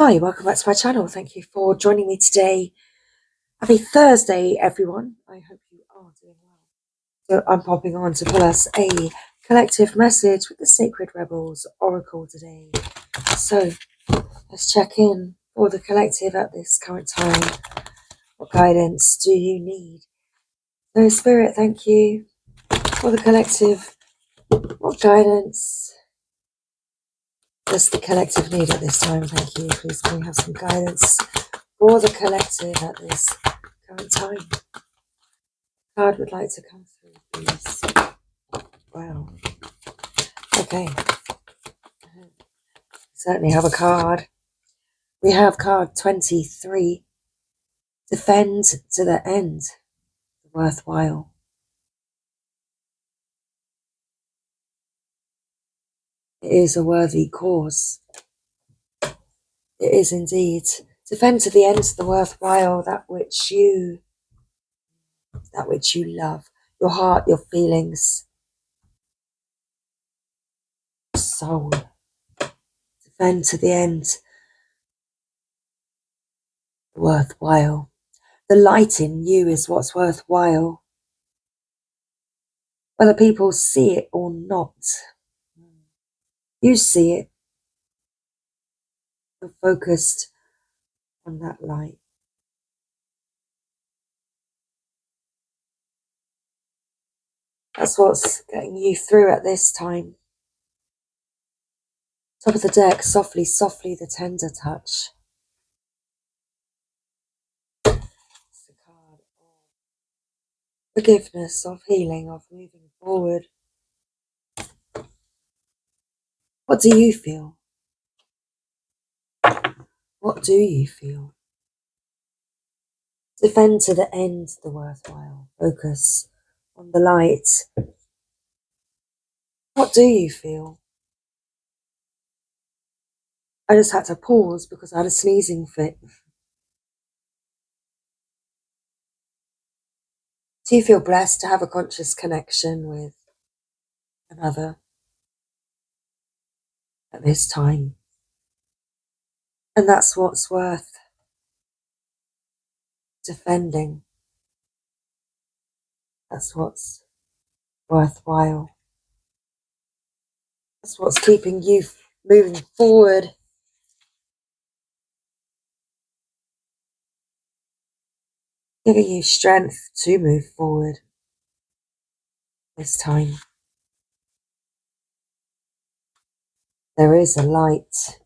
Hi, welcome back to my channel. Thank you for joining me today. Happy Thursday, everyone. I hope you are doing well. So I'm popping on to pull us a collective message with the Sacred Rebels Oracle today. So let's check in for the collective at this current time. What guidance do you need? So Spirit, thank you for the collective. What guidance does the collective need at this time? Thank you. Please can we have some guidance for the collective at this current time? Card would like to come through, please. Wow. Okay. Certainly have a card. We have card 23. Defend to the end. Worthwhile. It is a worthy cause. It is indeed. Defend to the end the worthwhile, that which you love. Your heart, your feelings, your soul. Defend to the end worthwhile. The light in you is what's worthwhile. Whether people see it or not, you see it. You're focused on that light. That's what's getting you through at this time. Top of the deck, softly, softly, the tender touch. It's the card of forgiveness, of healing, of moving forward. What do you feel? What do you feel? Defend to the end the worthwhile. Focus on the light. What do you feel? I just had to pause because I had a sneezing fit. Do you feel blessed to have a conscious connection with another at this time? And that's what's worth defending. That's what's worthwhile. That's what's keeping you moving forward. Giving you strength to move forward this time. There is a light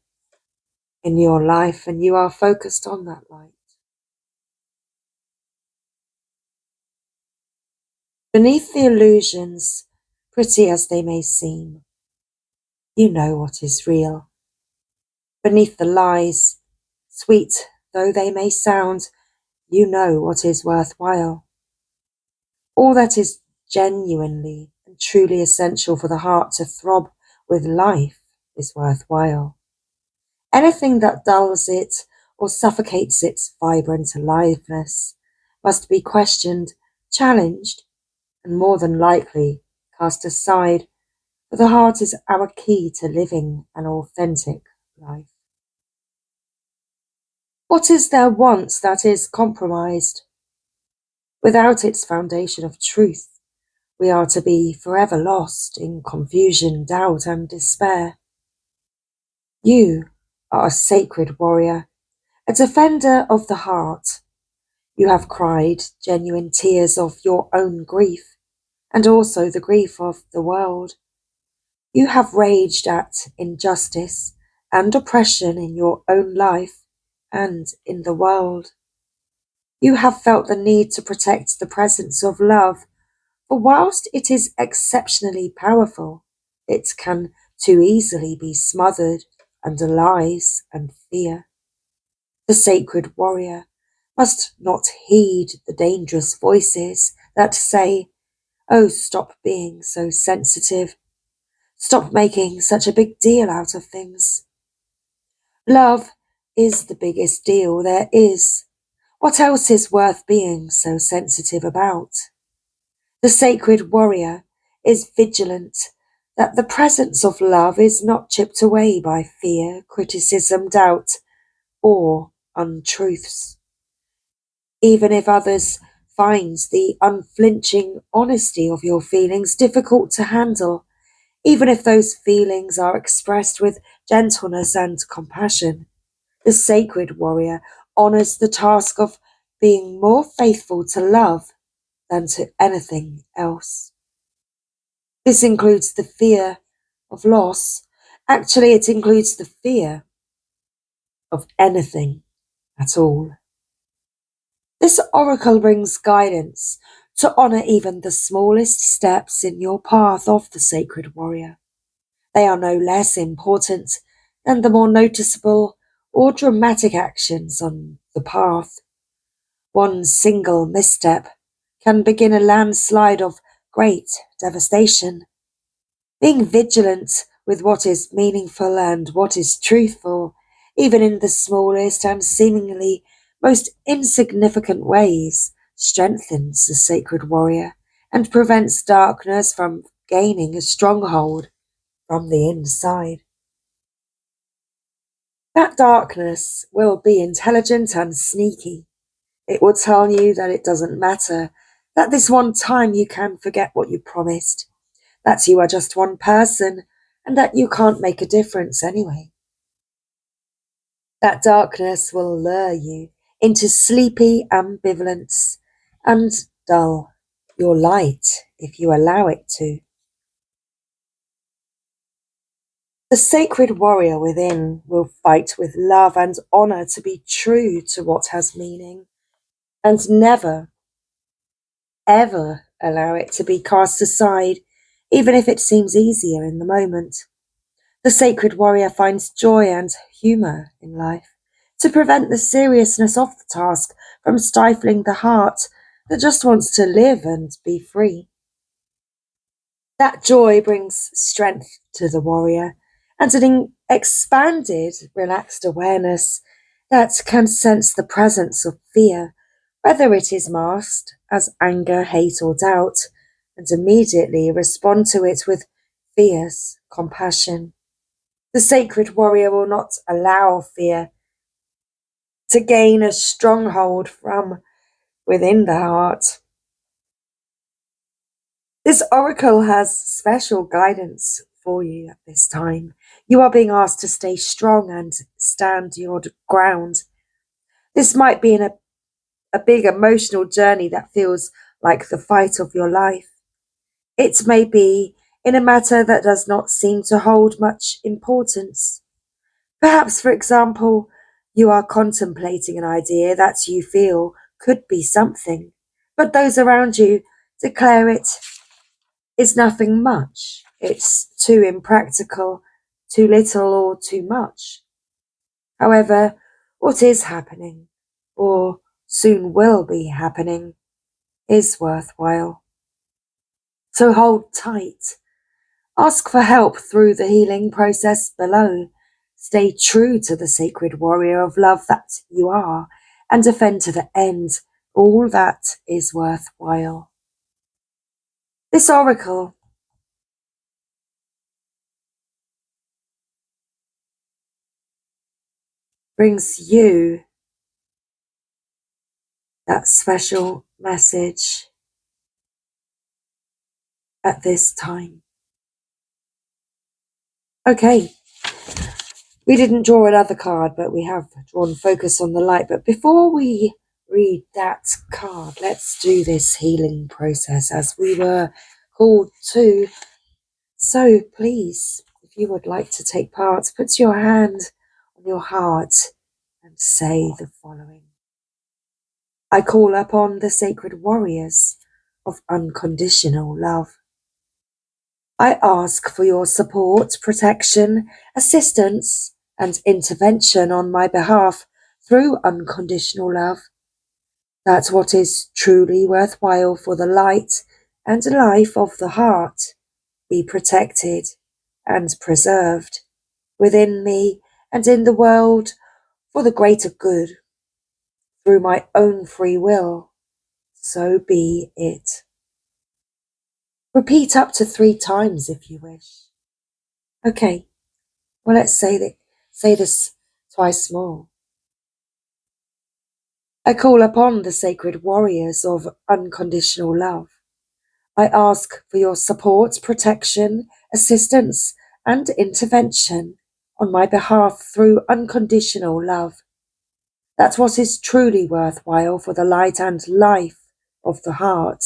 in your life and you are focused on that light. Beneath the illusions, pretty as they may seem, you know what is real. Beneath the lies, sweet though they may sound, you know what is worthwhile. All that is genuinely and truly essential for the heart to throb with life is worthwhile. Anything that dulls it or suffocates its vibrant aliveness must be questioned, challenged, and more than likely cast aside, for the heart is our key to living an authentic life. What is there once that is compromised? Without its foundation of truth, we are to be forever lost in confusion, doubt, and despair. You are a sacred warrior, a defender of the heart. You have cried genuine tears of your own grief, and also the grief of the world. You have raged at injustice and oppression in your own life and in the world. You have felt the need to protect the presence of love, for whilst it is exceptionally powerful, it can too easily be smothered under lies and fear. The sacred warrior must not heed the dangerous voices that say, "Oh, stop being so sensitive. Stop making such a big deal out of things." Love is the biggest deal there is. What else is worth being so sensitive about? The sacred warrior is vigilant that the presence of love is not chipped away by fear, criticism, doubt, or untruths. Even if others find the unflinching honesty of your feelings difficult to handle, even if those feelings are expressed with gentleness and compassion, the sacred warrior honors the task of being more faithful to love than to anything else. This includes the fear of loss. Actually, it includes the fear of anything at all. This oracle brings guidance to honor even the smallest steps in your path of the sacred warrior. They are no less important than the more noticeable or dramatic actions on the path. One single misstep can begin a landslide of great devastation. Being vigilant with what is meaningful and what is truthful, even in the smallest and seemingly most insignificant ways, strengthens the sacred warrior and prevents darkness from gaining a stronghold from the inside. That darkness will be intelligent and sneaky. It will tell you that it doesn't matter, that this one time you can forget what you promised, that you are just one person, and that you can't make a difference anyway. That darkness will lure you into sleepy ambivalence and dull your light if you allow it to. The sacred warrior within will fight with love and honor to be true to what has meaning, and never, ever allow it to be cast aside, even if it seems easier in the moment. The sacred warrior finds joy and humor in life to prevent the seriousness of the task from stifling the heart that just wants to live and be free. That joy brings strength to the warrior and an expanded, relaxed awareness that can sense the presence of fear, whether it is masked as anger, hate, or doubt, and immediately respond to it with fierce compassion. The sacred warrior will not allow fear to gain a stronghold from within the heart. This oracle has special guidance for you at this time. You are being asked to stay strong and stand your ground. This might be in a big emotional journey that feels like the fight of your life. It may be in a matter that does not seem to hold much importance. Perhaps, for example, you are contemplating an idea that you feel could be something, but those around you declare it is nothing much. It's too impractical, too little, or too much. However, what is happening, or soon will be happening, is worthwhile. So hold tight. Ask for help through the healing process below. Stay true to the sacred warrior of love that you are, and defend to the end all that is worthwhile. This oracle brings you that special message at this time. Okay, we didn't draw another card, but we have drawn focus on the light. But before we read that card, let's do this healing process as we were called to. So please, if you would like to take part, put your hand on your heart and say the following. I call upon the sacred warriors of unconditional love. I ask for your support, protection, assistance, and intervention on my behalf through unconditional love. That what is truly worthwhile for the light and life of the heart be protected and preserved within me and in the world for the greater good. Through my own free will, so be it. Repeat up to 3 times if you wish. Okay, well, let's say this twice more. I call upon the sacred warriors of unconditional love. I ask for your support, protection, assistance, and intervention on my behalf through unconditional love. That's what is truly worthwhile for the light and life of the heart.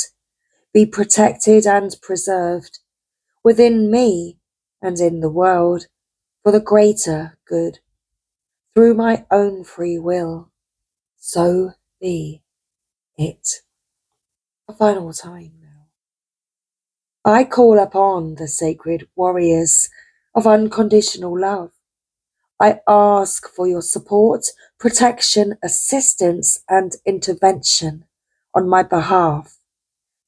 Be protected and preserved within me and in the world for the greater good. Through my own free will, so be it. A final time now. I call upon the sacred warriors of unconditional love. I ask for your support, protection, assistance, and intervention on my behalf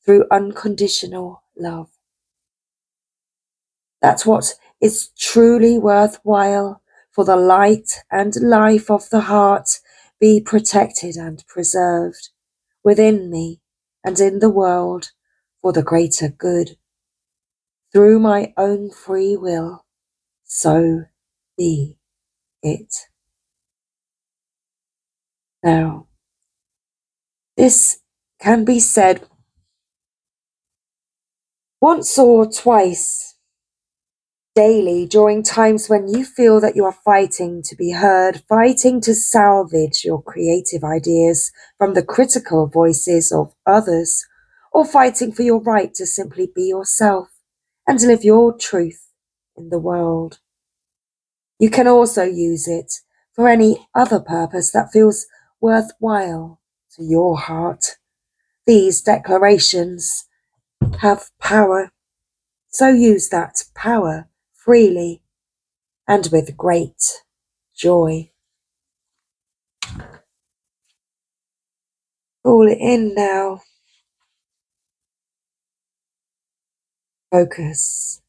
through unconditional love. That's what is truly worthwhile for the light and life of the heart. Be protected and preserved within me and in the world for the greater good. Through my own free will, so be it. Now, this can be said once or twice daily during times when you feel that you are fighting to be heard, fighting to salvage your creative ideas from the critical voices of others, or fighting for your right to simply be yourself and live your truth in the world. You can also use it for any other purpose that feels worthwhile to your heart. These declarations have power, so use that power freely and with great joy. Call it in now. Focus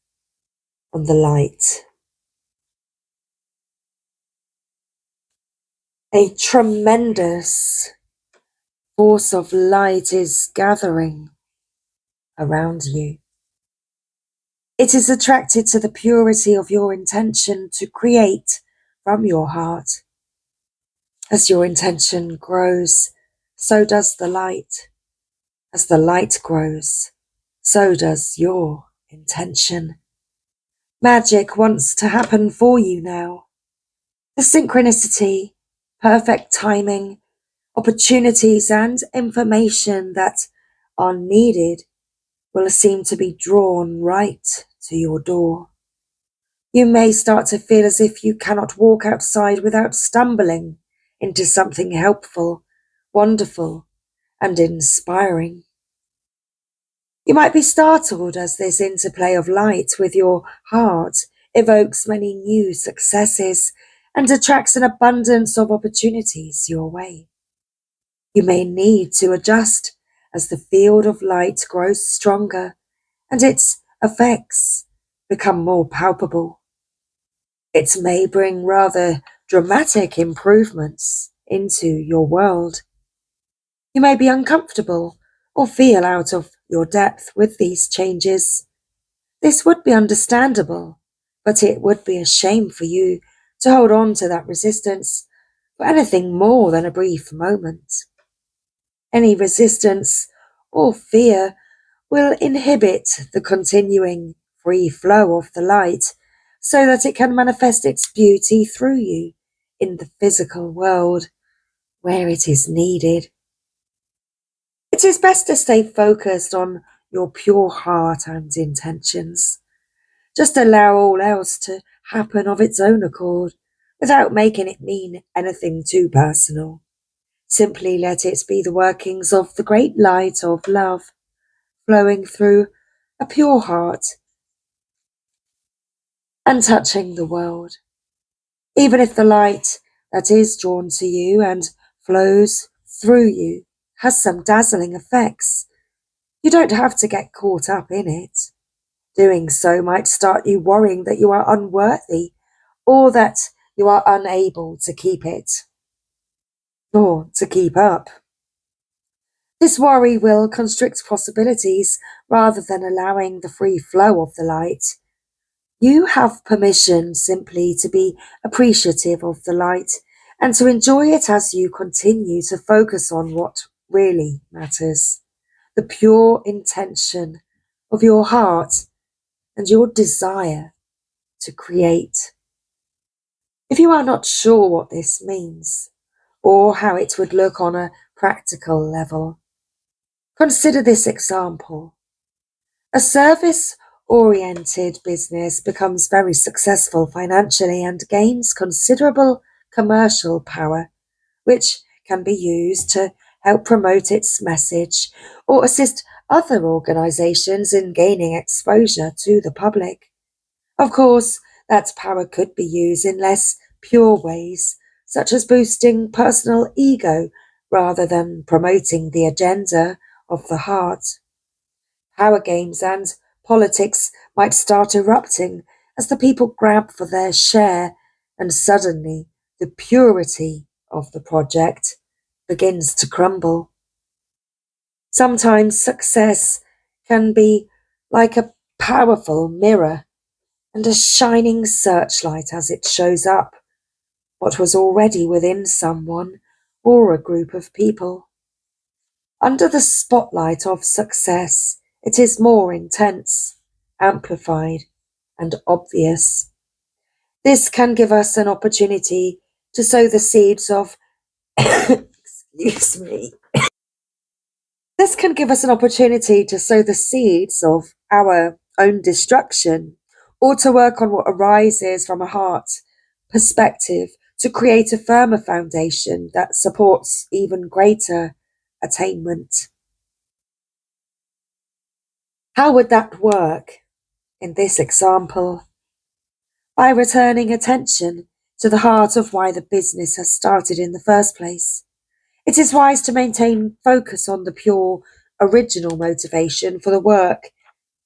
on the light. A tremendous force of light is gathering around you. It is attracted to the purity of your intention to create from your heart. As your intention grows, so does the light. As the light grows, so does your intention. Magic wants to happen for you now. The synchronicity, perfect timing, opportunities and information that are needed will seem to be drawn right to your door. You may start to feel as if you cannot walk outside without stumbling into something helpful, wonderful, and inspiring. You might be startled as this interplay of light with your heart evokes many new successes and attracts an abundance of opportunities your way. You may need to adjust as the field of light grows stronger and its effects become more palpable. It may bring rather dramatic improvements into your world. You may be uncomfortable or feel out of your depth with these changes. This would be understandable, but it would be a shame for you to hold on to that resistance for anything more than a brief moment. Any resistance or fear will inhibit the continuing free flow of the light so that it can manifest its beauty through you in the physical world where it is needed. It is best to stay focused on your pure heart and intentions. Just allow all else to happen of its own accord without making it mean anything too personal. Simply let it be the workings of the great light of love flowing through a pure heart and touching the world. Even if the light that is drawn to you and flows through you has some dazzling effects, you don't have to get caught up in it. Doing so might start you worrying that you are unworthy or that you are unable to keep it or to keep up. This worry will constrict possibilities rather than allowing the free flow of the light. You have permission simply to be appreciative of the light and to enjoy it as you continue to focus on what really matters, the pure intention of your heart and your desire to create. If you are not sure what this means, or how it would look on a practical level, consider this example. A service-oriented business becomes very successful financially and gains considerable commercial power, which can be used to help promote its message or assist other organizations in gaining exposure to the public. Of course, that power could be used in less pure ways, such as boosting personal ego rather than promoting the agenda of the heart. Power games and politics might start erupting as the people grab for their share, and suddenly the purity of the project begins to crumble. Sometimes success can be like a powerful mirror and a shining searchlight as it shows up what was already within someone or a group of people. Under the spotlight of success, it is more intense, amplified, and obvious. This can give us an opportunity to sow the seeds of excuse me. This can give us an opportunity to sow the seeds of our own destruction, or to work on what arises from a heart perspective to create a firmer foundation that supports even greater attainment. How would that work in this example? By returning attention to the heart of why the business has started in the first place. It is wise to maintain focus on the pure, original motivation for the work,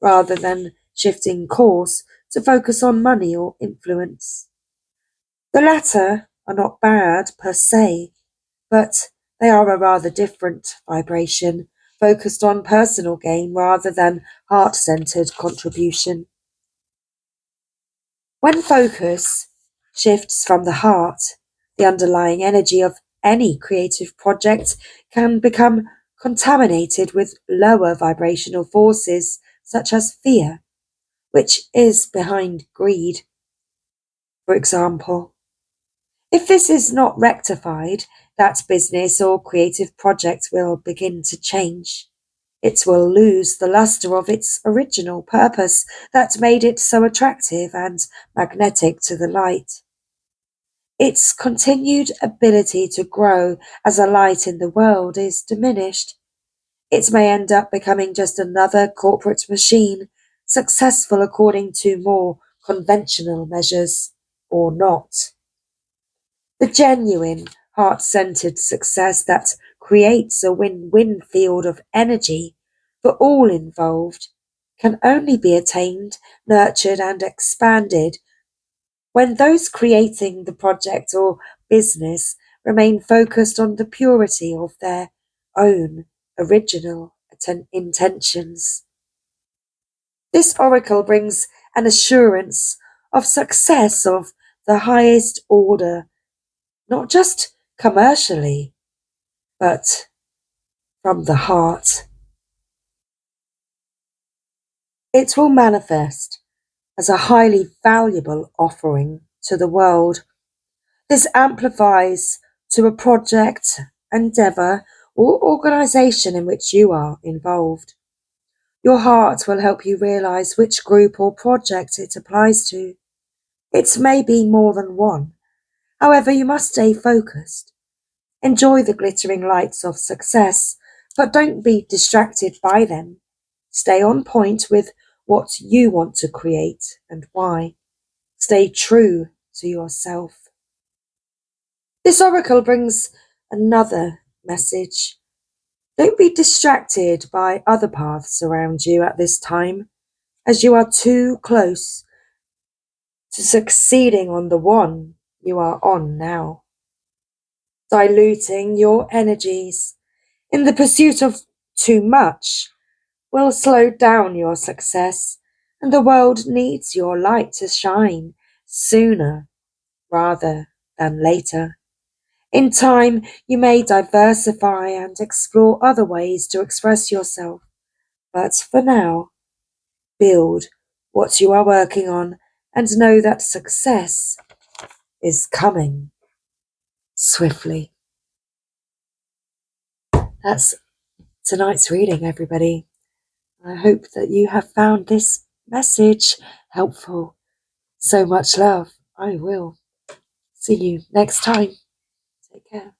rather than shifting course to focus on money or influence. The latter are not bad per se, but they are a rather different vibration, focused on personal gain rather than heart-centered contribution. When focus shifts from the heart, the underlying energy of any creative project can become contaminated with lower vibrational forces such as fear, which is behind greed, for example. If this is not rectified, that business or creative project will begin to change. It will lose the luster of its original purpose that made it so attractive and magnetic to the light. Its continued ability to grow as a light in the world is diminished. It may end up becoming just another corporate machine, successful according to more conventional measures, or not. The genuine, heart-centered success that creates a win-win field of energy for all involved can only be attained, nurtured, and expanded when those creating the project or business remain focused on the purity of their own original intentions. This oracle brings an assurance of success of the highest order, not just commercially, but from the heart. It will manifest as a highly valuable offering to the world. This amplifies to a project, endeavor, or organization in which you are involved. Your heart will help you realize which group or project it applies to. It may be more than one. However, you must stay focused. Enjoy the glittering lights of success, but don't be distracted by them. Stay on point with what you want to create and why. Stay true to yourself. This oracle brings another message. Don't be distracted by other paths around you at this time, as you are too close to succeeding on the one you are on now. Diluting your energies in the pursuit of too much will slow down your success, and the world needs your light to shine sooner rather than later. In time, you may diversify and explore other ways to express yourself, but for now, build what you are working on and know that success is coming swiftly. That's tonight's reading, everybody. I hope that you have found this message helpful. So much love. I will see you next time. Take care.